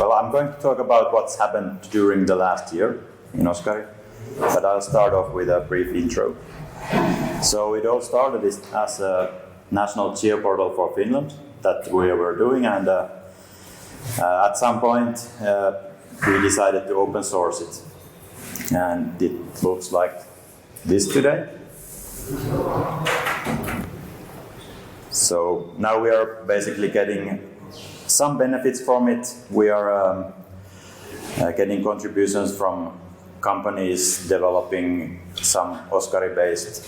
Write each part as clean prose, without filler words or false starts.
Well, I'm going to talk about what's happened during the last year in Oskari, but I'll start off with a brief intro. So it all started as a national geoportal for Finland that we were doing, and at some point we decided to open source it. And it looks like this today. So now we are basically getting some benefits from it. We are getting contributions from companies developing some Oskari-based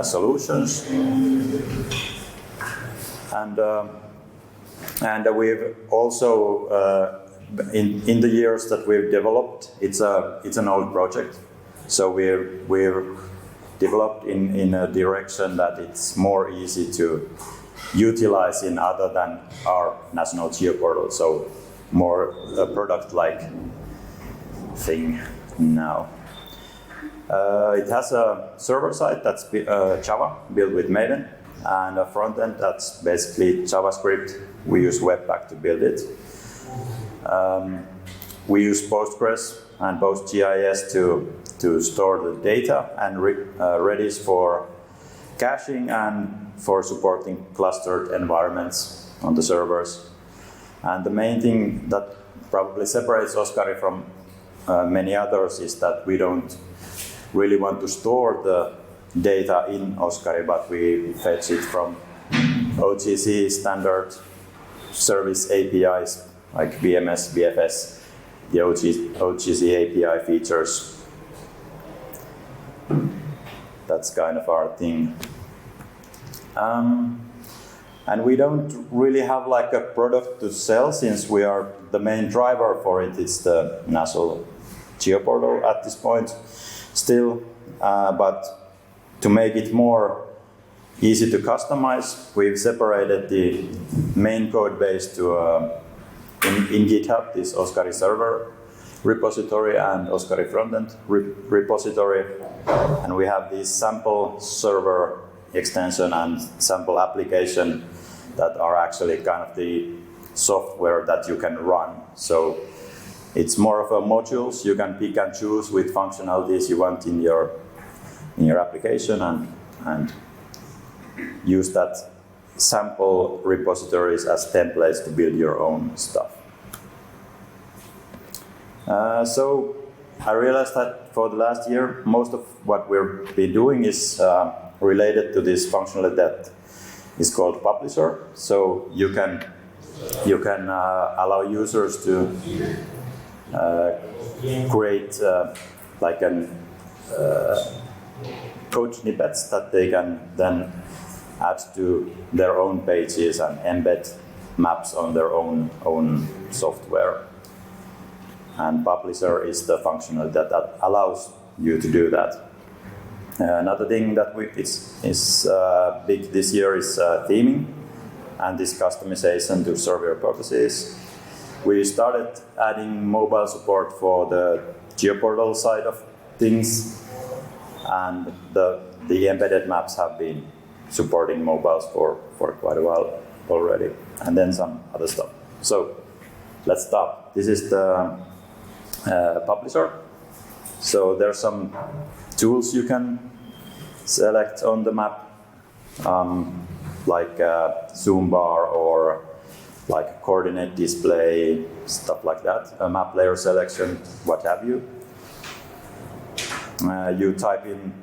solutions, and we've also in the years that we've developed, it's an old project. So we're developed in a direction that it's more easy to utilize in other than our national geoportal, so more a product-like thing now. It has a server side that's Java, built with Maven, and a front end that's basically JavaScript. We use Webpack to build it. We use Postgres and PostGIS to store the data and Redis for caching and for supporting clustered environments on the servers. And the main thing that probably separates Oskari from many others is that we don't really want to store the data in Oskari, but we fetch it from OGC standard service APIs like BMS, BFS, the OGC API features. That's kind of our thing. And we don't really have like a product to sell, since we are the main driver for it. It's the national geoportal at this point still, but to make it more easy to customize, we've separated the main code base to in GitHub, this Oskari server repository and Oskari frontend repository, and we have this sample server extension and sample application that are actually kind of the software that you can run. So it's more of a modules. You can pick and choose with functionalities you want in your application and use that sample repositories as templates to build your own stuff. So I realized that for the last year, most of what we've been doing is related to this functionality that is called publisher. So you can allow users to create like an code snippets that they can then add to their own pages and embed maps on their own software. And publisher is the functionality that allows you to do that. Another thing that is big this year is theming and this customization to serve your purposes. We started adding mobile support for the geoportal side of things, and the embedded maps have been supporting mobiles for quite a while already, and then some other stuff. So let's start. This is the publisher. So there's some tools you can select on the map, like zoom bar or like coordinate display, stuff like that, a map layer selection, what have you. You type in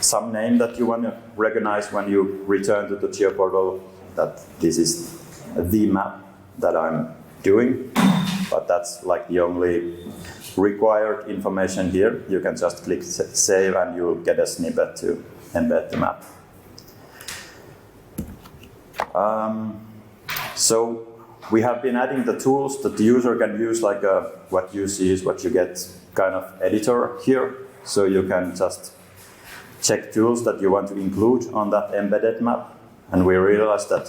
some name that you want to recognize when you return to the geoportal, that this is the map that I'm doing, but that's like the only required information here. You can just click save and you'll get a snippet to embed the map. So we have been adding the tools that the user can use, like what you see is what you get kind of editor here. So you can just check tools that you want to include on that embedded map. And we realized that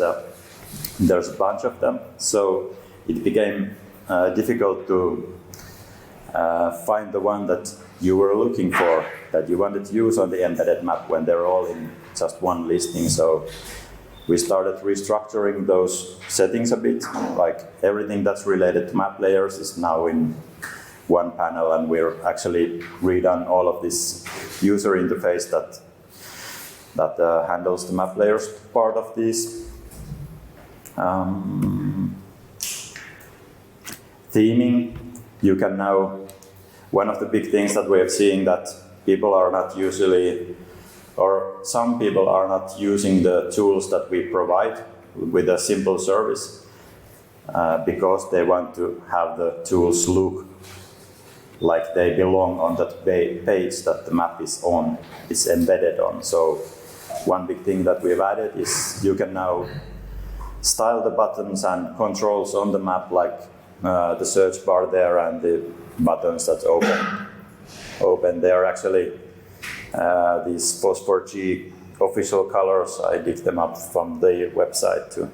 there's a bunch of them. So it became difficult to find the one that you were looking for, that you wanted to use on the embedded map when they're all in just one listing. So we started restructuring those settings a bit. Like everything that's related to map layers is now in one panel, and we're actually redone all of this user interface that handles the map layers part of these. Theming, you can now, one of the big things that we have seen that people are not usually, or some people are not using the tools that we provide with a simple service because they want to have the tools look like they belong on that page that the map is on, is embedded on. So one big thing that we've added is you can now style the buttons and controls on the map, like the search bar there and the buttons that open. They are actually these Phosphor G official colors. I dig them up from the website to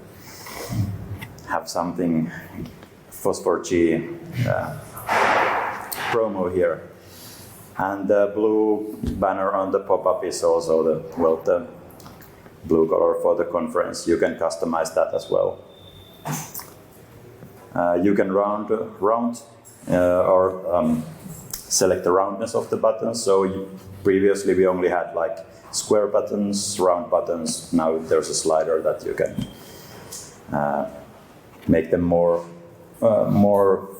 have something Phosphor G promo here. And the blue banner on the pop-up is also the blue color for the conference. You can customize that as well. You can round or select the roundness of the buttons. So previously we only had like square buttons, round buttons. Now there's a slider that you can make them more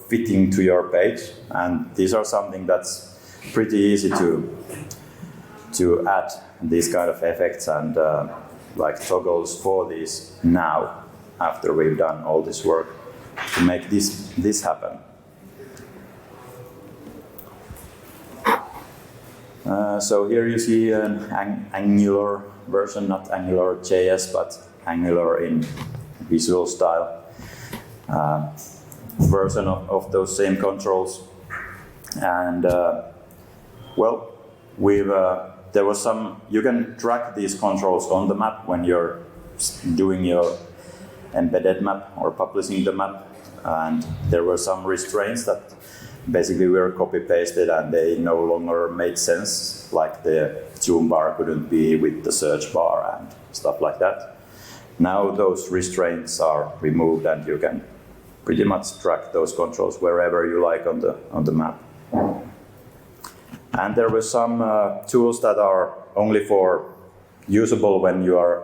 fitting to your page. And these are something that's pretty easy to add these kind of effects and like toggles for these now, after we've done all this work to make this happen. So here you see an Angular version, not Angular JS, but Angular in visual style version of those same controls. And well, there was some, you can track these controls on the map when you're doing your embedded map or publishing the map. And there were some restraints that basically were copy-pasted and they no longer made sense, like the zoom bar couldn't be with the search bar and stuff like that. Now those restraints are removed and you can pretty much track those controls wherever you like on the map. And there were some tools that are only for usable when you are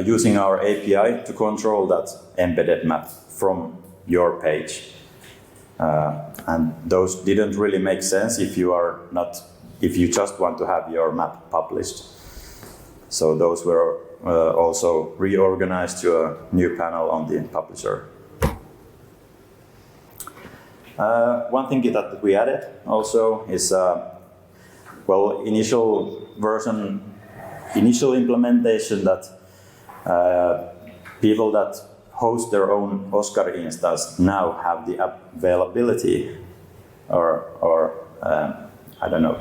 using our API to control that embedded map from your page. And those didn't really make sense if you just want to have your map published. So those were also reorganized to a new panel on the publisher. One thing that we added also is, initial implementation that people that host their own Oskari instance now have the availability or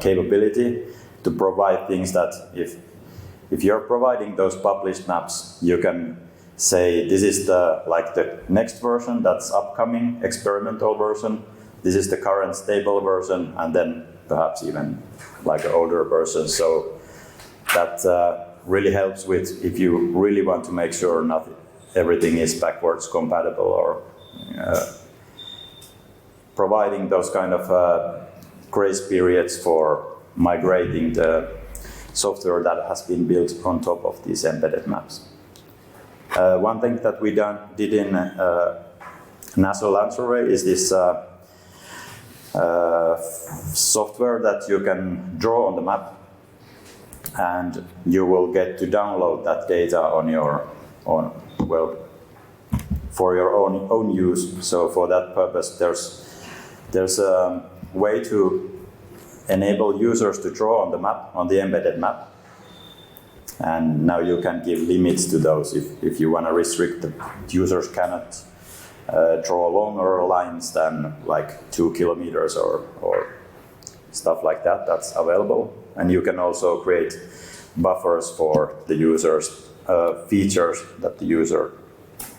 capability to provide things that if you're providing those published maps, you can say this is the next version that's upcoming, experimental version. This is the current stable version, and then perhaps even like an older version. So that really helps with if you really want to make sure everything is backwards compatible, or providing those kind of grace periods for migrating the software that has been built on top of these embedded maps. One thing that we did in NASA Lens Array is this software that you can draw on the map, and you will get to download that data for your own use. So for that purpose, there's a way to enable users to draw on the map, on the embedded map. And now you can give limits to those. If you want to restrict the users cannot draw longer lines than like 2 kilometers or stuff like that, that's available. And you can also create buffers for the users, features that the user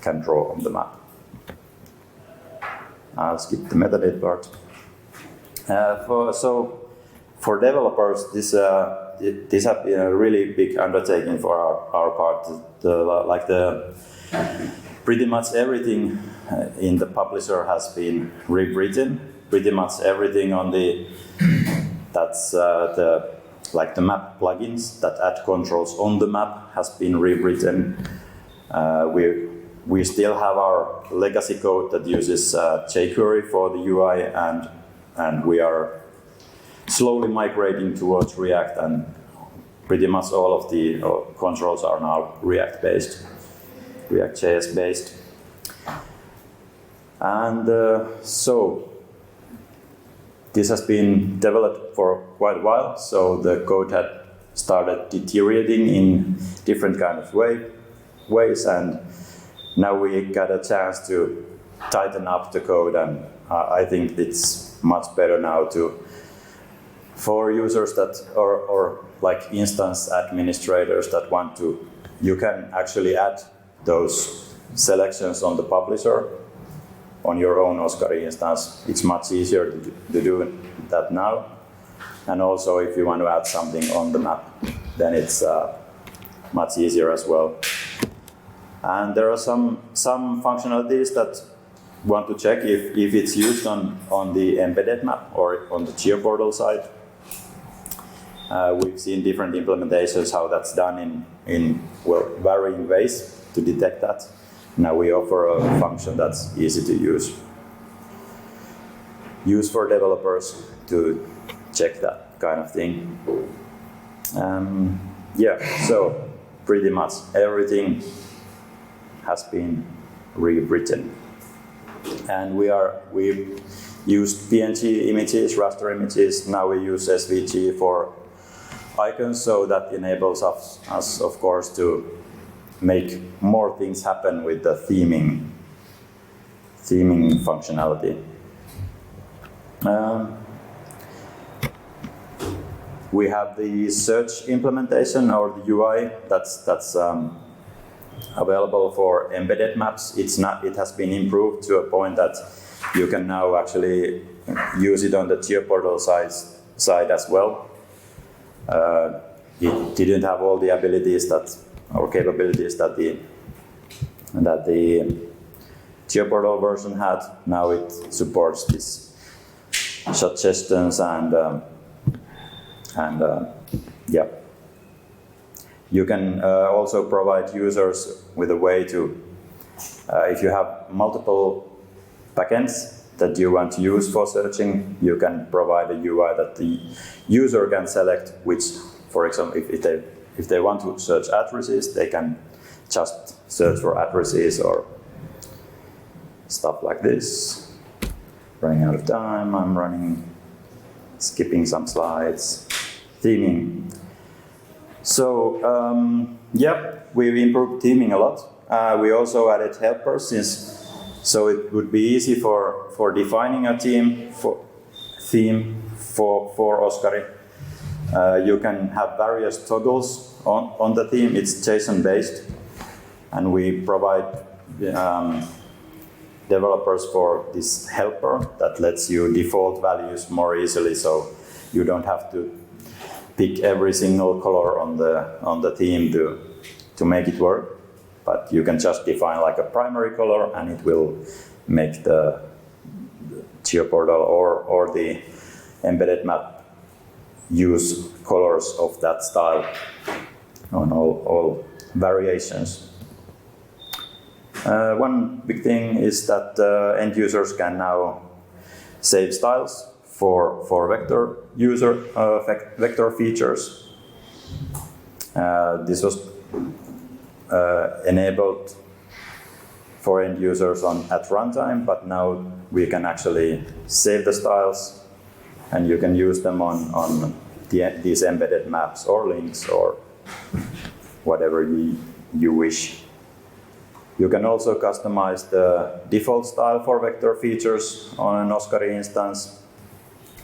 can draw on the map. I'll skip the metadata part. for developers, this has been a really big undertaking for our part. Pretty much everything in the publisher has been rewritten. Pretty much everything on the map plugins that add controls on the map has been rewritten. We still have our legacy code that uses jQuery for the UI, and we are slowly migrating towards React, and pretty much all of the controls are now React-based, React.js-based. And so this has been developed for quite a while, so the code had started deteriorating in different kind of ways, and now we got a chance to tighten up the code, and I think it's much better now for users that or like instance administrators that want to, you can actually add those selections on the publisher on your own Oskari instance. It's much easier to do that now. And also if you want to add something on the map, then it's much easier as well. And there are some functionalities that want to check if it's used on the embedded map or on the geoportal side. We've seen different implementations how that's done in varying ways to detect that. Now we offer a function that's easy to use for developers to check that kind of thing. So pretty much everything has been rewritten, and we used PNG images, raster images. Now we use SVG for icons, so that enables us of course to make more things happen with the theming functionality. We have the search implementation or the UI that's available for embedded maps. It has been improved to a point that you can now actually use it on the geoportal side as well. It didn't have all the abilities or capabilities that the geoportal version had. Now it supports this suggestions and you can also provide users with a way to, if you have multiple backends that you want to use for searching, you can provide a UI that the user can select which, for example, if they want to search addresses, they can just search for addresses or stuff like this. Running out of time, skipping some slides. Theming. So, we've improved theming a lot. We also added helpers, so it would be easy for defining a theme for Oskari. You can have various toggles on the theme. It's JSON based, and we provide developers for this helper that lets you default values more easily, so you don't have to pick every single color on the theme to make it work, but you can just define like a primary color and it will make the geoportal or the embedded map use colors of that style on all variations. One big thing is that end users can now save styles for vector features. This was enabled for end users at runtime, but now we can actually save the styles and you can use them on these embedded maps or links or whatever you wish. You can also customize the default style for vector features on an Oskari instance.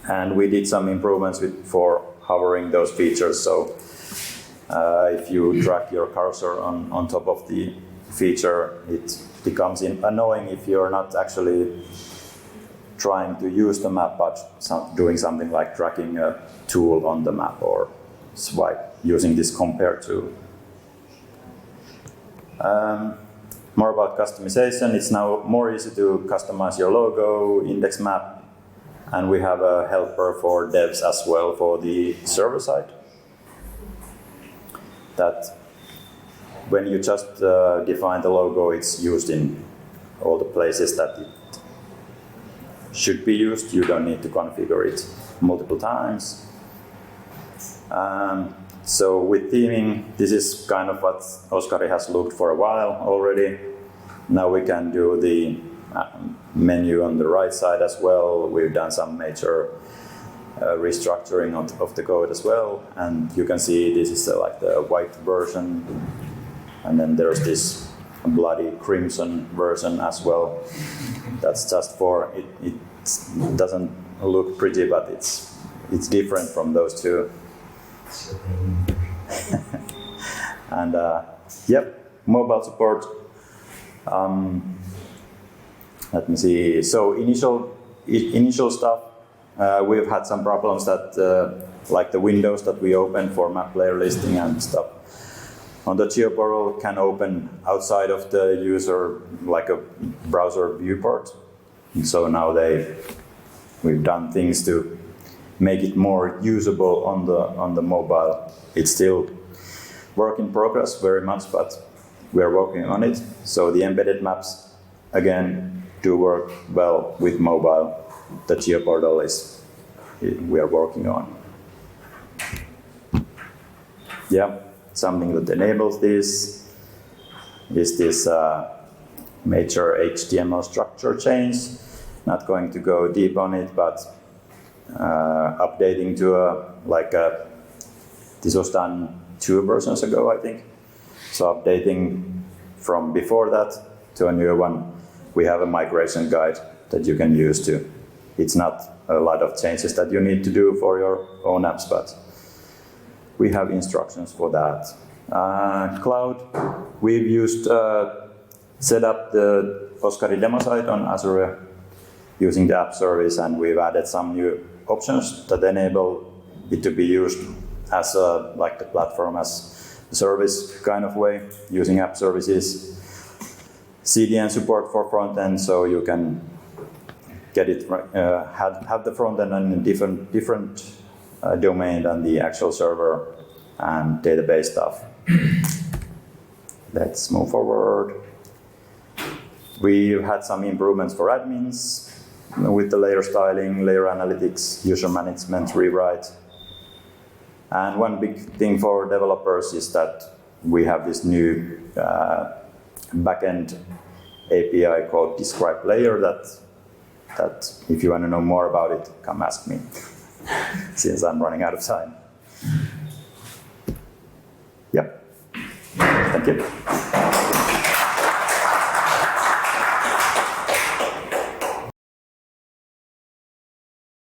And we did some improvements for hovering those features. So if you drag your cursor on top of the feature, it becomes annoying if you're not actually trying to use the map, but doing something like tracking a tool on the map or swipe using this compare tool. More about customization. It's now more easy to customize your logo, index map, and we have a helper for devs as well for the server side. That when you just define the logo, it's used in all the places that it should be used. You don't need to configure it multiple times. So with theming, this is kind of what Oskari has looked for a while already. Now we can do the menu on the right side as well. We've done some major restructuring of the code as well. And you can see this is like the white version. And then there's this bloody crimson version as well. That's just for, it doesn't look pretty, but it's different from those two. And yep, mobile support. Let me see. So initial stuff, we've had some problems that like the windows that we open for map layer listing and stuff on the geoportal can open outside of the user, like a browser viewport. And so now we've done things to make it more usable on the mobile. It's still work in progress very much, but we're working on it. So the embedded maps, again, do work well with mobile. The geoportal we are working on. Yeah, something that enables this is this major HTML structure change. Not going to go deep on it, but updating to this was done 2 versions ago, I think. So updating from before that to a new one, we have a migration guide that you can use to. It's not a lot of changes that you need to do for your own apps, but we have instructions for that. Cloud, we've used set up the Oskari demo site on Azure using the app service, and we've added some new options that enable it to be used as like the platform as a service kind of way, using app services. CDN support for front end, so you can get it have the front end in a different domain than the actual server and database stuff. Let's move forward. We've had some improvements for admins with the layer styling, layer analytics, user management, rewrite. And one big thing for developers is that we have this new backend API called describe layer that if you want to know more about it, come ask me, since I'm running out of time. Yep. Thank you.